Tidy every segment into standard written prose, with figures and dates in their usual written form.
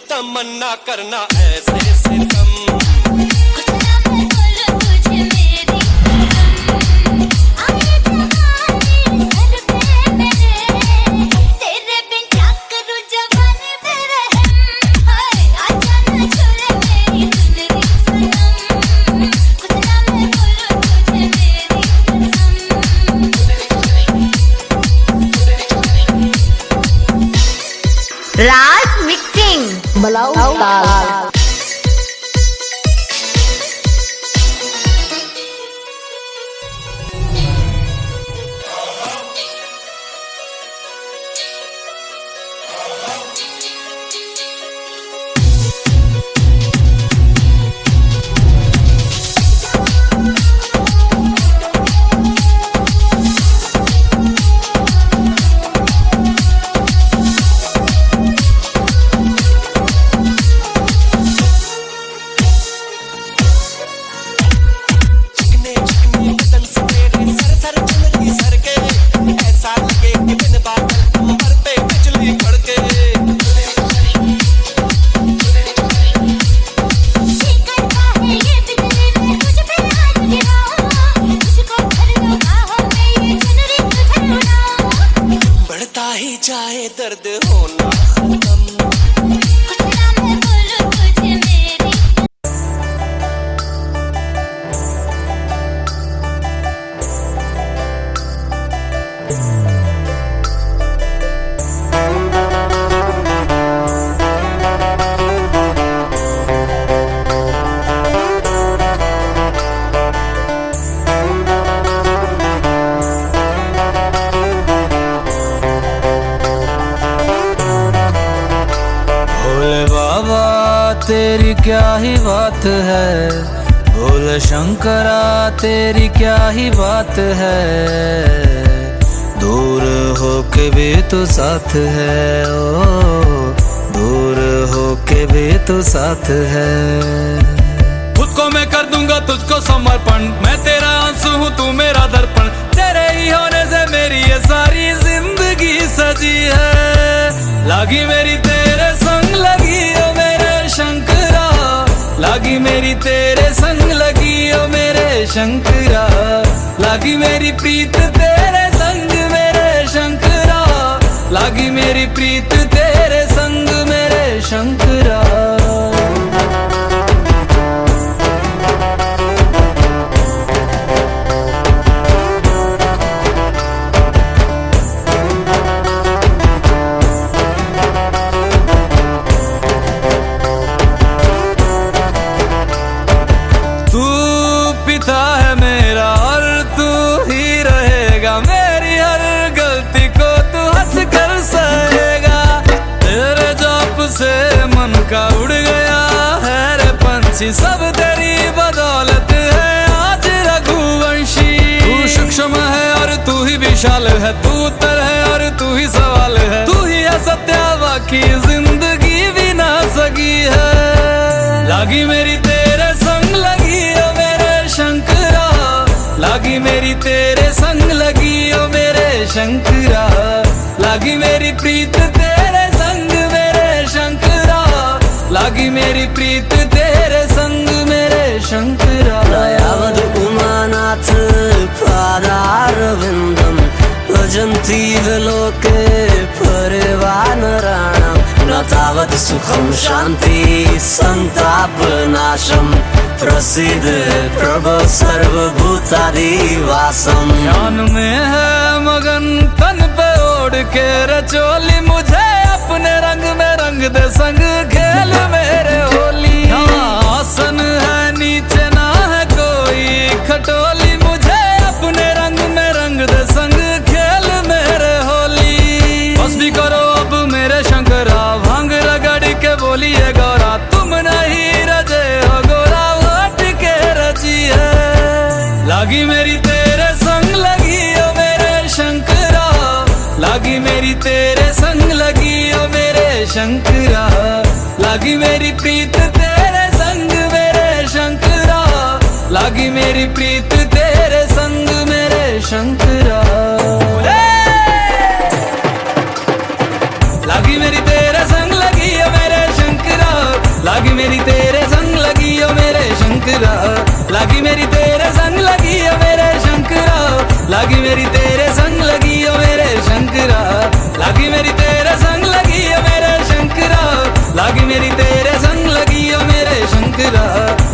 तमन्ना करना ऐसे सितम। राज मिक्सिंग बलाऊ ताल। चाहे दर्द होना खत्म। तेरी क्या ही बात है, भोले शंकरा तेरी क्या ही बात है। दूर होके भी तो साथ है, ओ दूर हो के भी तू साथ है। खुद को मैं कर दूंगा तुझको समर्पण, मैं तेरा आंसू हूँ तू मेरा दर्पण, तेरे ही होने से मेरी ये सारी जिंदगी सजी है। लागी मेरी तेरे संग लगी ओ मेरे शंकरा, लागी मेरी तेरे संग लगी ओ मेरे शंकरा, लागी मेरी प्रीत तेरे संग मेरे शंकरा, लागी मेरी प्रीत तेरे संग मेरे शंकरा। सब तेरी बदौलत है आज रघुवंशी, तू सूक्ष्म है और तू ही विशाल है, तू उत्तर है और तू ही सवाल है, तू ही है सत्या बाकी जिंदगी भी ना सकी है। लागी मेरी तेरे संग लगी ओ मेरे शंकरा, लागी मेरी तेरे संग लगी ओ मेरे शंकरा, लागी मेरी प्रीत तेरे संग मेरे शंकरा, लागी मेरी प्रीत तेरे संग मेरे शंकरा। यावद् उमानाथ पादारविन्दं भजन्ति लोके परिवानराणां, न तावत् सुखं शान्ति संतापनाशं, प्रसीद प्रभो सर्वभूतादिवासम्। ध्यान में है मगन तन पे ओढ़ के रचोली, मुझे अपने रंग में रंग दे संग खेल मेरे होली। आसन है नीचे ना है कोई खटोली, मुझे अपने रंग में रंग दे संग खेल मेरे होली। बस भी करो अब मेरे शंकरा, भांग रगड़ के बोलिए गौरा, तुम नहीं रजे हो गोरा वाट के रजी है। लागी मेरी तेरे संग लगी ओ मेरे शंकरा, लागी मेरी तेरे संग लगी ओ मेरे शंकरा, लागी मेरी प्रीत तेरे संग मेरे शंकरा, लागी मेरी प्रीत तेरे संग मेरे शंकरा। लागी मेरी तेरे संग लगी ओ मेरे शंकरा, लागी मेरी तेरे संग लगी ओ मेरे शंकरा, लागी मेरी तेरे संग लगी ओ मेरे शंकरा, लागी मेरी तेरे संग लगी ओ मेरे शंकरा, लागी मेरी तेरे संग लगी ओ मेरे शंकरा, लागी मेरी तेरे संग लगी ओ मेरे शंकरा,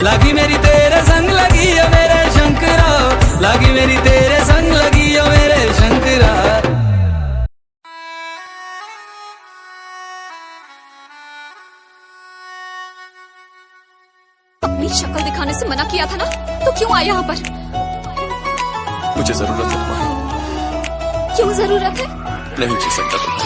लागी मेरी तेरे संग लगी ओ मेरे शंकरा, लागी मेरी तेरे संग लगी ओ मेरे शंकरा। अपनी शक्ल दिखाने से मना किया था ना, तो क्यों आया यहाँ पर? मुझे जरूरत है तुम्हारी। क्यों जरूरत है? नहीं जी सकता तुम्हारे।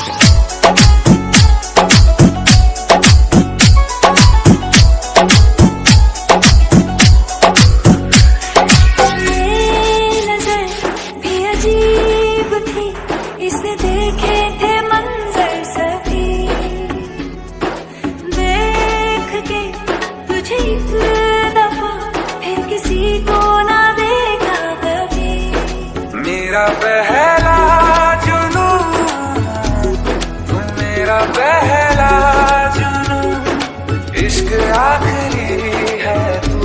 इसने देखे थे मंजर सभी, देख के तुझे एक दफा फिर किसी को ना देखा कभी। मेरा पहला जुनून तुम, मेरा पहला जुनून, इश्क आखिरी है तू।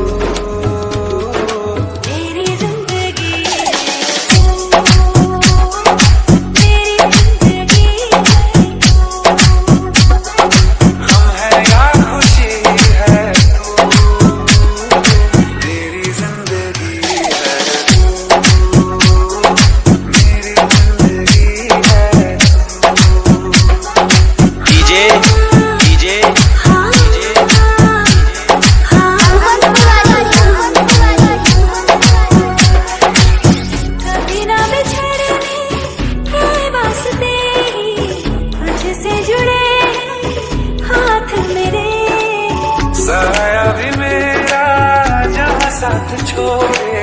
साथ छोड़े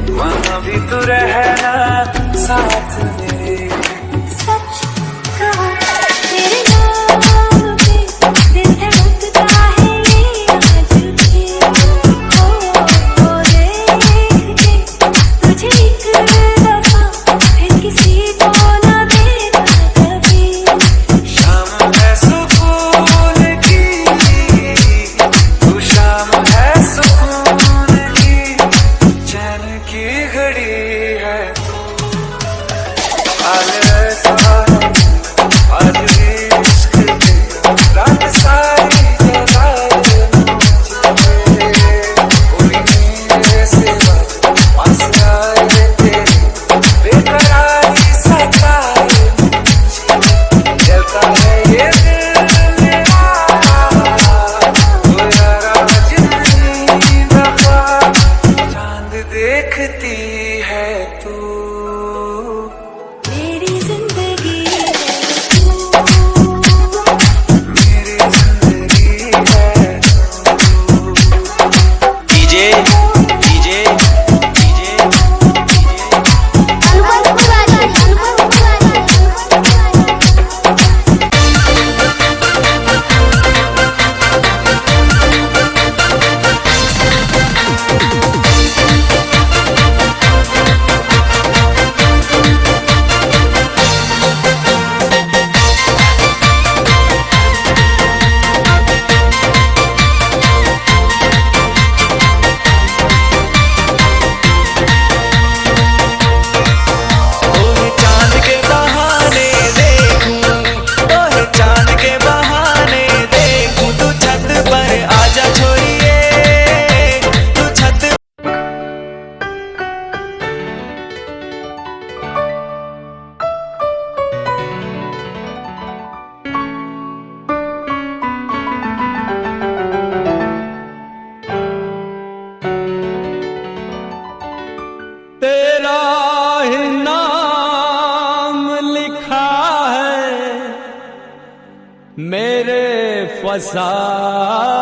वहाँ भी तू रहना साथ में। सच कहा तेरे नाम पे दिल धड़क बसा